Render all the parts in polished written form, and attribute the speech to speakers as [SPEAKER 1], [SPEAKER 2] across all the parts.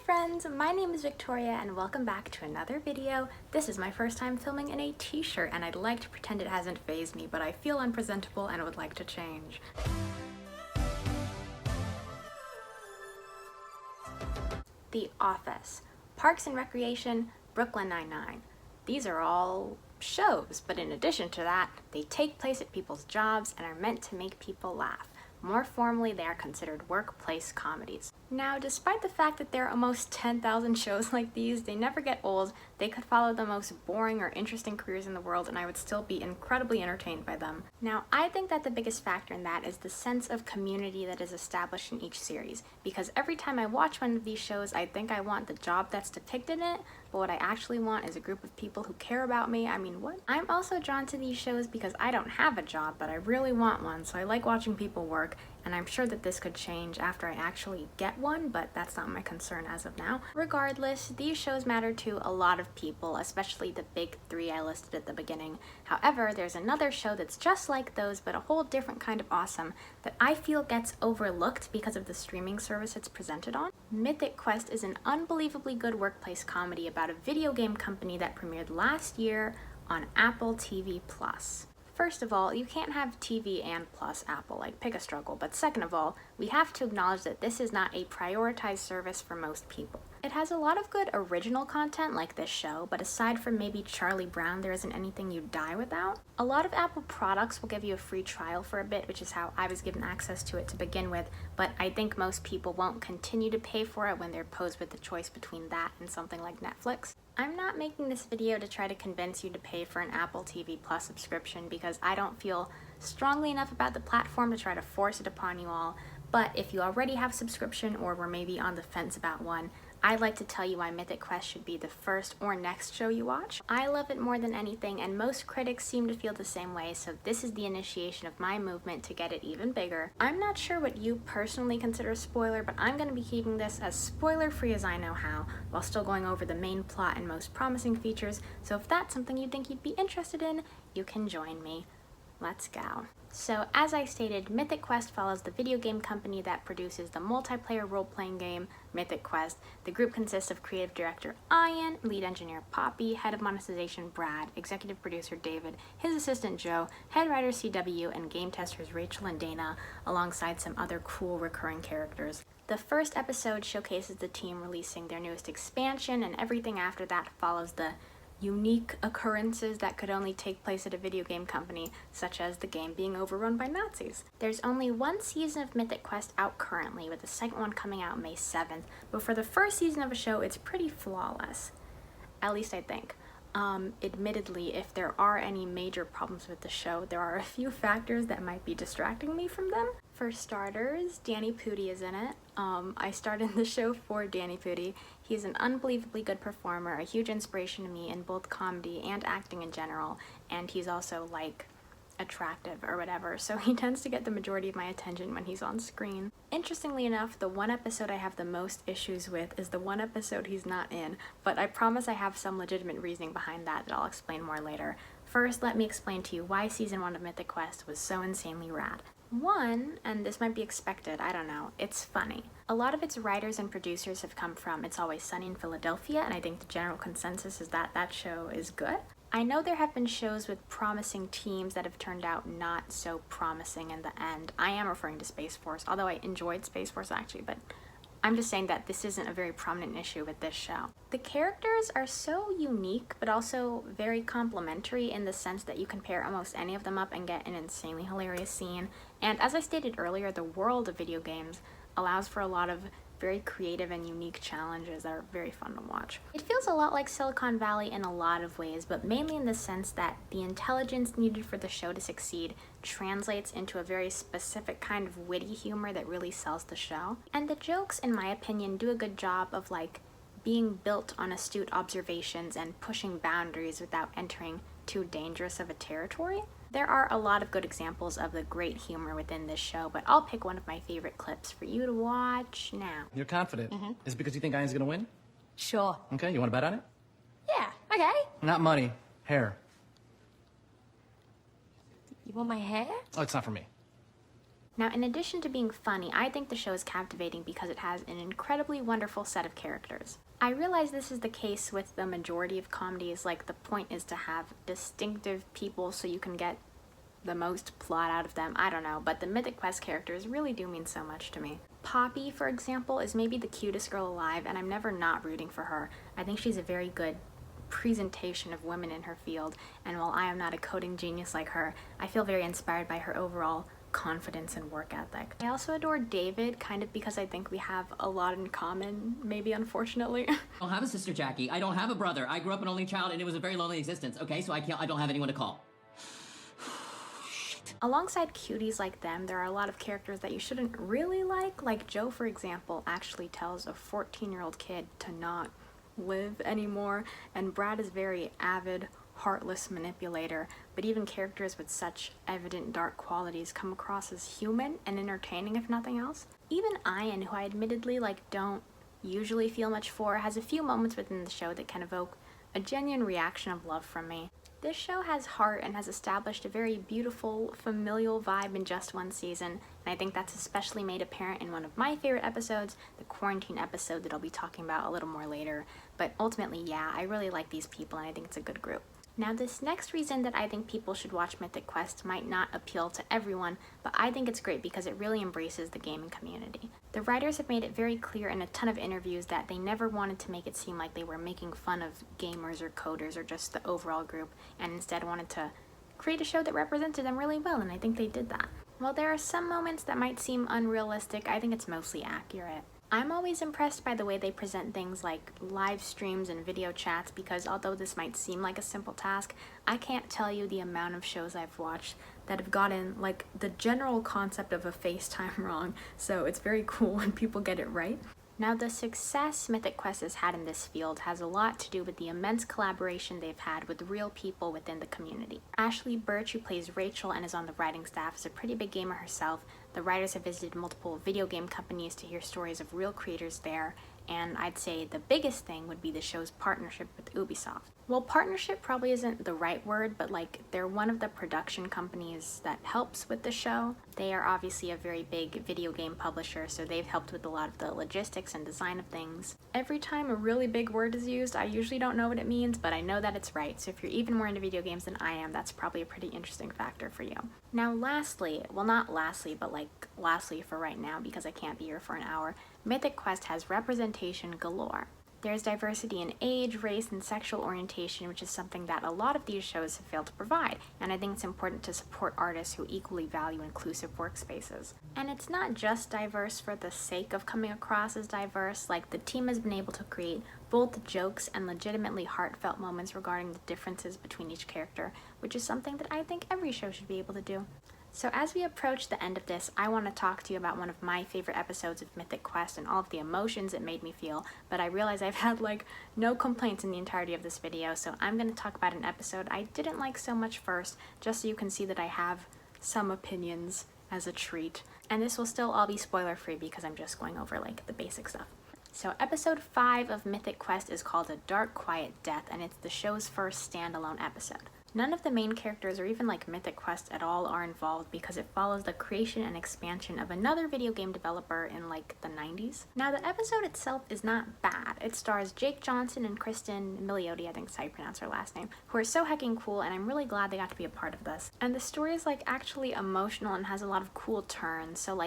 [SPEAKER 1] friends, my name is Victoria and welcome back to another video. This is my first time filming in a t-shirt and I'd like to pretend it hasn't fazed me, but I feel unpresentable and would like to change. The Office, Parks and Recreation, Brooklyn Nine-Nine. These are all shows, but in addition to that, they take place at people's jobs and are meant to make people laugh. More formally, they are considered workplace comedies. Now, despite the fact that there are almost 10,000 shows like these, they never get old. They could follow the most boring or interesting careers in the world and I would still be incredibly entertained by them. Now, I think that the biggest factor in that is the sense of community that is established in each series, because every time I watch one of these shows, I think I want the job that's depicted in it, but what I actually want is a group of people who care about me. I mean, what? I'm also drawn to these shows because I don't have a job, but I really want one, so I like watching people work, and I'm sure that this could change after I actually get one, but that's not my concern as of now. Regardless, these shows matter to a lot of people, especially the big three I listed at the beginning. However, there's another show that's just like those, but a whole different kind of awesome that I feel gets overlooked because of the streaming service it's presented on. Mythic Quest is an unbelievably good workplace comedy about a video game company that premiered last year on Apple TV+. First of all, you can't have TV and plus Apple, like pick a struggle, but second of all, we have to acknowledge that this is not a prioritized service for most people. It has a lot of good original content like this show, but aside from maybe Charlie Brown, there isn't anything you'd die without. A lot of Apple products will give you a free trial for a bit, which is how I was given access to it to begin with, but I think most people won't continue to pay for it when they're posed with the choice between that and something like Netflix. I'm not making this video to try to convince you to pay for an Apple TV Plus subscription because I don't feel strongly enough about the platform to try to force it upon you all, but if you already have a subscription or were maybe on the fence about one, I'd like to tell you why Mythic Quest should be the first or next show you watch. I love it more than anything, and most critics seem to feel the same way, so this is the initiation of my movement to get it even bigger. I'm not sure what you personally consider a spoiler, but I'm going to be keeping this as spoiler-free as I know how, while still going over the main plot and most promising features, so if that's something you think you'd be interested in, you can join me. Let's go. So, as I stated, Mythic Quest follows the video game company that produces the multiplayer role-playing game Mythic Quest. The group consists of creative director Ian, lead engineer Poppy, head of monetization Brad, executive producer David, his assistant Joe, head writer CW, and game testers Rachel and Dana, alongside some other cool recurring characters. The first episode showcases the team releasing their newest expansion, and everything after that follows the unique occurrences that could only take place at a video game company, such as the game being overrun by Nazis. There's only one season of Mythic Quest out currently, with the second one coming out May 7th, but for the first season of a show, it's pretty flawless. At least I think. Admittedly, if there are any major problems with the show, there are a few factors that might be distracting me from them. For starters, Danny Pudi is in it. I started the show for Danny Pudi. He's an unbelievably good performer, a huge inspiration to me in both comedy and acting in general, and he's also, like, attractive or whatever, so he tends to get the majority of my attention when he's on screen. Interestingly enough, the one episode I have the most issues with is the one episode he's not in, but I promise I have some legitimate reasoning behind that I'll explain more later. First, let me explain to you why Season 1 of Mythic Quest was so insanely rad. One, and this might be expected, I don't know, it's funny. A lot of its writers and producers have come from It's Always Sunny in Philadelphia, and I think the general consensus is that that show is good. I know there have been shows with promising teams that have turned out not so promising in the end. I am referring to Space Force, although I enjoyed Space Force actually, but I'm just saying that this isn't a very prominent issue with this show. The characters are so unique, but also very complimentary in the sense that you can pair almost any of them up and get an insanely hilarious scene. And as I stated earlier, the world of video games allows for a lot of very creative and unique challenges that are very fun to watch. It feels a lot like Silicon Valley in a lot of ways, but mainly in the sense that the intelligence needed for the show to succeed translates into a very specific kind of witty humor that really sells the show. And the jokes, in my opinion, do a good job of, like, being built on astute observations and pushing boundaries without entering too dangerous of a territory. There are a lot of good examples of the great humor within this show, but I'll pick one of my favorite clips for you to watch now.
[SPEAKER 2] You're confident? Is it because you think Ian's gonna win?
[SPEAKER 3] Sure.
[SPEAKER 2] Okay, you wanna bet on it?
[SPEAKER 3] Yeah, okay.
[SPEAKER 2] Not money, hair.
[SPEAKER 3] You want my hair?
[SPEAKER 2] Oh, it's not for me.
[SPEAKER 1] Now, in addition to being funny, I think the show is captivating because it has an incredibly wonderful set of characters. I realize this is the case with the majority of comedies, like the point is to have distinctive people so you can get the most plot out of them, I don't know, but the Mythic Quest characters really do mean so much to me. Poppy, for example, is maybe the cutest girl alive, and I'm never not rooting for her. I think she's a very good presentation of women in her field, and while I am not a coding genius like her, I feel very inspired by her overall confidence and work ethic. I also adore David, kind of because I think we have a lot in common, maybe unfortunately.
[SPEAKER 4] I don't have a sister, Jackie. I don't have a brother. I grew up an only child and it was a very lonely existence, okay? So I don't have anyone to call.
[SPEAKER 1] Alongside cuties like them, there are a lot of characters that you shouldn't really like Joe, for example, actually tells a 14-year-old kid to not live anymore, and Brad is very avid, heartless manipulator, but even characters with such evident dark qualities come across as human and entertaining if nothing else. Even Ian, who I admittedly don't usually feel much for, has a few moments within the show that can evoke a genuine reaction of love from me. This show has heart and has established a very beautiful, familial vibe in just one season, and I think that's especially made apparent in one of my favorite episodes, the quarantine episode that I'll be talking about a little more later. But ultimately, yeah, I really like these people and I think it's a good group. Now, this next reason that I think people should watch Mythic Quest might not appeal to everyone, but I think it's great because it really embraces the gaming community. The writers have made it very clear in a ton of interviews that they never wanted to make it seem like they were making fun of gamers or coders or just the overall group, and instead wanted to create a show that represented them really well, and I think they did that. While there are some moments that might seem unrealistic, I think it's mostly accurate. I'm always impressed by the way they present things like live streams and video chats because although this might seem like a simple task, I can't tell you the amount of shows I've watched that have gotten the general concept of a FaceTime wrong, so it's very cool when people get it right. Now, the success Mythic Quest has had in this field has a lot to do with the immense collaboration they've had with real people within the community. Ashley Birch, who plays Rachel and is on the writing staff, is a pretty big gamer herself. The writers have visited multiple video game companies to hear stories of real creators there, and I'd say the biggest thing would be the show's partnership with Ubisoft. Well, partnership probably isn't the right word, but they're one of the production companies that helps with the show. They are obviously a very big video game publisher, so they've helped with a lot of the logistics and design of things. Every time a really big word is used, I usually don't know what it means, but I know that it's right, so if you're even more into video games than I am, that's probably a pretty interesting factor for you. Now lastly, well not lastly, but lastly for right now because I can't be here for an hour, Mythic Quest has representation galore. There's diversity in age, race, and sexual orientation, which is something that a lot of these shows have failed to provide, and I think it's important to support artists who equally value inclusive workspaces. And it's not just diverse for the sake of coming across as diverse, the team has been able to create both jokes and legitimately heartfelt moments regarding the differences between each character, which is something that I think every show should be able to do. So as we approach the end of this, I want to talk to you about one of my favorite episodes of Mythic Quest and all of the emotions it made me feel, but I realize I've had no complaints in the entirety of this video, so I'm going to talk about an episode I didn't like so much first, just so you can see that I have some opinions as a treat. And this will still all be spoiler free because I'm just going over the basic stuff. So episode 5 of Mythic Quest is called A Dark Quiet Death, and it's the show's first standalone episode. None of the main characters or even Mythic Quest at all are involved because it follows the creation and expansion of another video game developer in the 90s. Now the episode itself is not bad. It stars Jake Johnson and Kristen Milioti, I think is how you pronounce her last name, who are so hecking cool, and I'm really glad they got to be a part of this. And the story is actually emotional and has a lot of cool turns, so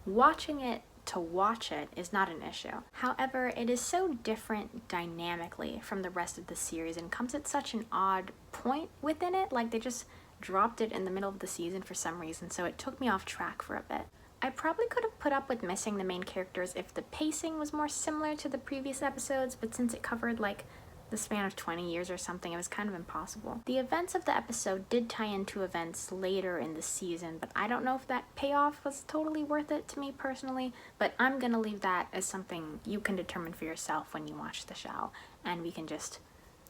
[SPEAKER 1] watching it to watch it is not an issue. However, it is so different dynamically from the rest of the series and comes at such an odd point within it, they just dropped it in the middle of the season for some reason, so it took me off track for a bit. I probably could have put up with missing the main characters if the pacing was more similar to the previous episodes, but since it covered the span of 20 years or something, it was kind of impossible. The events of the episode did tie into events later in the season, but I don't know if that payoff was totally worth it to me personally, but I'm gonna leave that as something you can determine for yourself when you watch the show, and we can just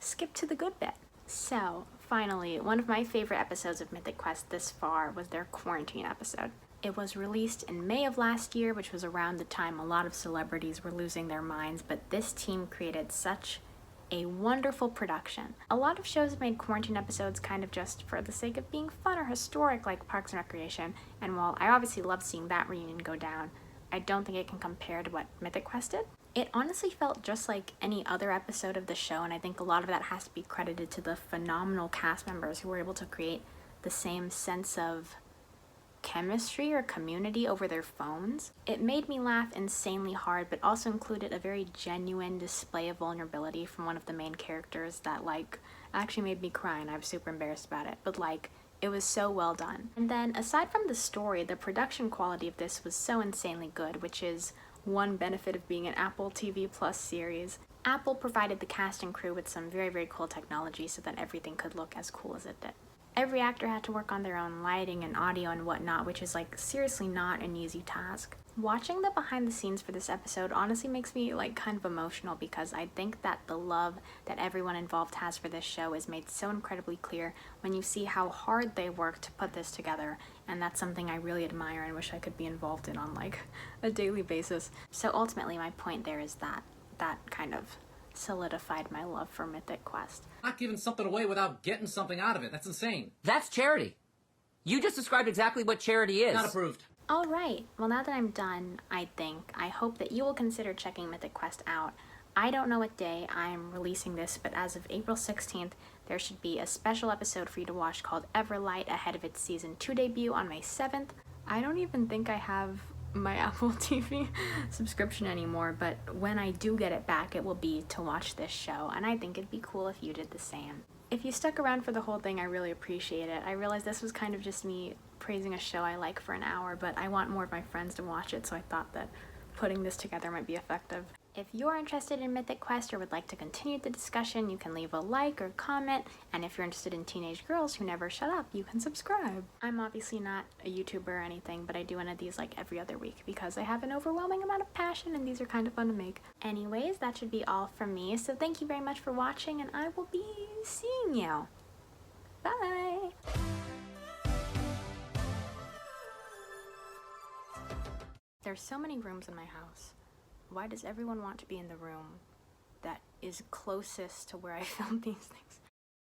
[SPEAKER 1] skip to the good bit. So, finally, one of my favorite episodes of Mythic Quest this far was their quarantine episode. It was released in May of last year, which was around the time a lot of celebrities were losing their minds, but this team created such a wonderful production. A lot of shows have made quarantine episodes kind of just for the sake of being fun or historic, like Parks and Recreation, and while I obviously love seeing that reunion go down, I don't think it can compare to what Mythic Quest did. It honestly felt just like any other episode of the show, and I think a lot of that has to be credited to the phenomenal cast members who were able to create the same sense of chemistry or community over their phones. It made me laugh insanely hard, but also included a very genuine display of vulnerability from one of the main characters that actually made me cry, and I was super embarrassed about it, but it was so well done. And then aside from the story, the production quality of this was so insanely good, which is one benefit of being an Apple TV Plus series. Apple provided the cast and crew with some very, very cool technology so that everything could look as cool as it did. Every actor had to work on their own lighting and audio and whatnot, which is seriously not an easy task. Watching the behind the scenes for this episode honestly makes me kind of emotional, because I think that the love that everyone involved has for this show is made so incredibly clear when you see how hard they worked to put this together, and that's something I really admire and wish I could be involved in on a daily basis. So ultimately my point there is that kind of solidified my love for Mythic Quest.
[SPEAKER 2] Not giving something away without getting something out of it. That's insane.
[SPEAKER 5] That's charity. You just described exactly what charity is.
[SPEAKER 2] Not approved.
[SPEAKER 1] Alright, well now that I'm done, I hope that you will consider checking Mythic Quest out. I don't know what day I'm releasing this, but as of April 16th, there should be a special episode for you to watch called Everlight ahead of its Season 2 debut on May 7th. I don't even think I have my Apple TV subscription anymore, but when I do get it back, it will be to watch this show, and I think it'd be cool if you did the same. If you stuck around for the whole thing, I really appreciate it. I realized this was kind of just me praising a show I like for an hour, but I want more of my friends to watch it, so I thought that putting this together might be effective. If you're interested in Mythic Quest or would like to continue the discussion, you can leave a like or comment, and if you're interested in teenage girls who never shut up, you can subscribe. I'm obviously not a YouTuber or anything, but I do one of these every other week because I have an overwhelming amount of passion and these are kind of fun to make. Anyways, that should be all from me, so thank you very much for watching, and I will be seeing you. Bye! There's so many rooms in my house. Why does everyone want to be in the room that is closest to where I film these things?